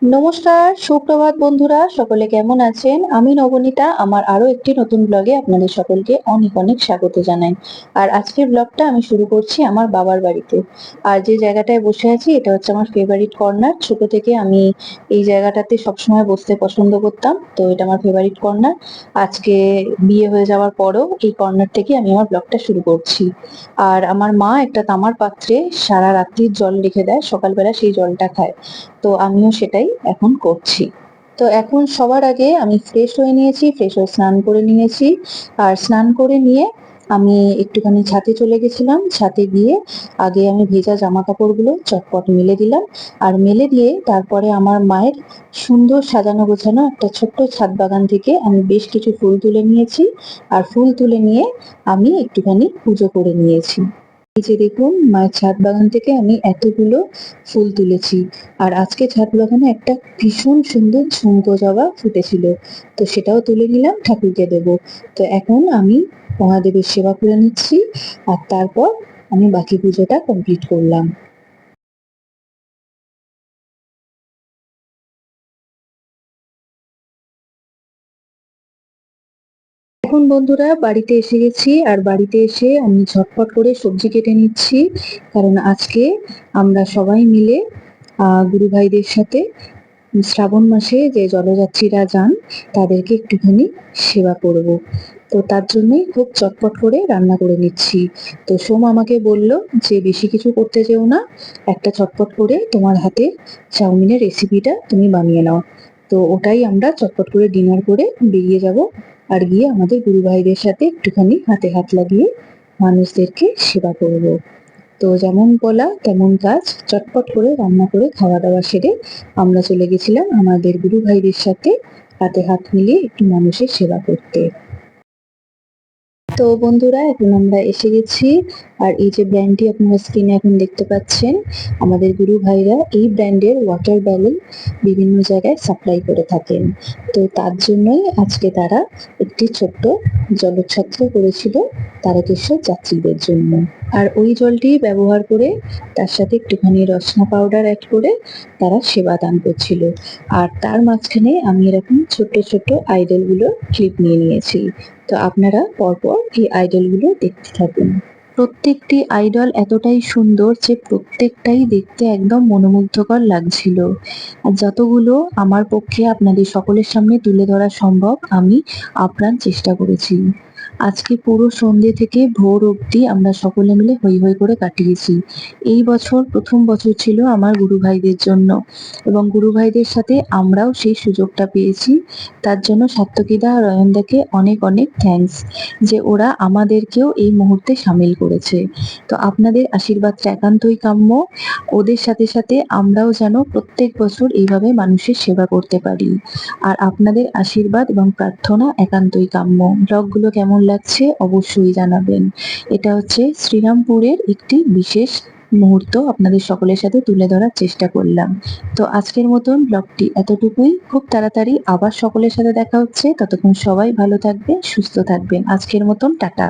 নমস্কার, সুপ্রভাত বন্ধুরা, সকলে কেমন আছেন? আমি নবনীতা, আমার আরো একটি নতুন ব্লগে আপনাদের সকলকে অনেক অনেক স্বাগত জানাই। আর আজকের ব্লগটা আমি শুরু করছি আমার বাবার বাড়িতে। আর যে জায়গাটায় বসে আছি এটা হচ্ছে আমার ফেভারিট কর্নার। ছোট থেকে আমি এই জায়গাটাতে সবসময় বসতে পছন্দ করতাম, তো এটা আমার ফেভারিট কর্নার। আজকে বিয়ে হয়ে যাওয়ার পরেও এই কর্নার থেকে আমি আমার ব্লগটা শুরু করছি। আর আমার মা একটা তামার পাত্রে সারা রাত্রির জল রেখে দেয়, সকালবেলা সেই জলটা খায়। তো আমিও সেটাই এখন করছি। তো এখন সবার আগে আমি ফ্রেশ হয়ে নিয়েছি, ফ্রেশ হয়ে স্নান করে নিয়েছি। আর স্নান করে নিয়ে আমি একটুখানি ছাদে চলে গেছিলাম। ছাদে গিয়ে আগে আমি ভেজা জামা কাপড়গুলো চটপট মেলে দিলাম। আর মেলে দিয়ে তারপরে আমার মায়ের সুন্দর সাজানো গোছানো একটা ছোট্ট ছাদ বাগান থেকে আমি বেশ কিছু ফুল তুলে নিয়েছি। আর ফুল তুলে নিয়ে আমি একটুখানি পুজো করে নিয়েছি। এই যে দেখুন, মায়ের ছাদ বাগান থেকে আমি এতগুলো ফুল তুলেছি। আর আজকে ছাদ বাগানে একটা ভীষণ সুন্দর ঝুমকো জবা ফুটেছিল, তো সেটাও তুলে নিলাম, ঠাকুরকে দেব। তো এখন আমি মহাদেবের সেবা করে নিচ্ছি, আর তারপর আমি বাকি পুজোটা কমপ্লিট করলাম। এখন বন্ধুরা বাড়িতে এসে গেছি, আর বাড়িতে এসে আমি ঝটপট করে সবজি কেটে নিচ্ছি। কারণ আজকে আমরা সবাই মিলে গুরু ভাইদের সাথে শ্রাবণ মাসে যে জলযাত্রীরা যান তাদেরকে একটুখানি সেবা করব। তো তার জন্যই খুব চটপট করে রান্না করে নিচ্ছি। তো সোম আমাকে বলল যে বেশি কিছু করতে যেও না, একটা চটপট করে তোমার হাতে চাউমিনের রেসিপিটা তুমি বানিয়ে নাও। তো ওটাই আমরা চটপট করে ডিনার করে বেরিয়ে যাব। আর গিয়ে আমাদের গুরু ভাইদের সাথে একটুখানি হাতে হাত লাগিয়ে মানুষদেরকে সেবা করব। তো যেমন বলা তেমন কাজ, চটপট করে রান্না করে খাওয়া দাওয়া সেরে আমরা চলে গেছিলাম আমাদের গুরু ভাইদের সাথে হাতে হাত মিলিয়ে একটু মানুষের সেবা করতে। তো বন্ধুরা এখন আমরা এসে গেছি। আর এই যে ব্র্যান্ডটি আপনারা স্ক্রিনে এখন দেখতে পাচ্ছেন, আমাদের গুরু ভাইরা এই ব্র্যান্ডের ওয়াটার ব্যালুন বিভিন্ন জায়গায় সাপ্লাই করে থাকেন। তো তার জন্যই আজকে তারা একটি ছোট্ট জলছত্র করেছিল তারকেশ্বর যাত্রীদের জন্য। আর ওই জলটি ব্যবহার করে তার সাথে একটুখানি রসনা পাউডার অ্যাড করে তারা সেবা দান করছিল। আর তার মাঝখানে আমি এরকম ছোট্ট ছোট্ট আইডলগুলোর ক্লিপ নিয়ে নিয়েছি। তো আপনারা পরপর এই আইডলগুলো দেখতে থাকুন। প্রত্যেকটি আইডল এতটাই সুন্দর যে প্রত্যেকটাই দেখতে একদম মনোমুগ্ধকর লাগছিল। আর যতগুলো আমার পক্ষে আপনাদের সকলের সামনে তুলে ধরা সম্ভব আমি আপ্রাণ চেষ্টা করেছি। আজকে পুরো সন্ধ্যে থেকে ভোর অবধি আমরা সকলে মিলে হৈ হৈ করে কাটিয়েছি। এই বছর প্রথম বছর ছিল আমার গুরু ভাইদের জন্য, এবং গুরু ভাইদের সাথে আমরাও সেই সুযোগটা পেয়েছি। তার জন্য সাত্তকীদা আর অয়নদাকে অনেক অনেক থ্যাঙ্কস, যে ওরা আমাদেরকেও এই মুহূর্তে সামিল করেছে। তো আপনাদের আশীর্বাদটা একান্তই কাম্য। ওদের সাথে সাথে আমরাও যেন প্রত্যেক বছর এইভাবে মানুষের সেবা করতে পারি। আর আপনাদের আশীর্বাদ এবং প্রার্থনা একান্তই কাম্য। ব্লগগুলো কেমন লাগছে অবশ্যই জানাবেন। এটা হচ্ছে শ্রীরামপুরের একটি বিশেষ মুহূর্ত আপনাদের সকলের সাথে তুলে ধরার চেষ্টা করলাম। তো আজকের মতন ব্লগটি এতটুকুই। খুব তাড়াতাড়ি আবার সকলের সাথে দেখা হচ্ছে। ততক্ষণ সবাই ভালো থাকবেন, সুস্থ থাকবেন। আজকের মতন টাটা।